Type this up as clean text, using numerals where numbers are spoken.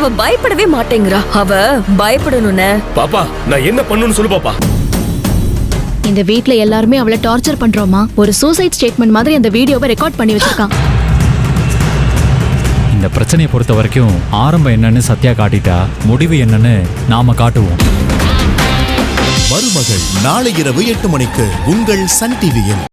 அவ பயப்படவே மாட்டேங்கிறா. அவ பயப்படணும்னு. பாப்பா நான் என்ன பண்ணணும்னு சொல்லு பாப்பா. இந்த வீட்ல எல்லாருமே அவளை டார்ச்சர் பண்றோமா? ஒரு சூசைட் ஸ்டேட்மெண்ட் மாதிரி அந்த வீடியோவை ரெக்கார்ட் பண்ணி வச்சிருக்கான். இந்த பிரச்சனையை பொறுத்த வரைக்கும் ஆரம்பம் என்னன்னு சத்யா காட்டிட்டா, முடிவு என்னன்னு நாம காட்டுவோம். மருமகள் நாளை இரவு 8 மணிக்கு உங்கள் சன் டிவியில்.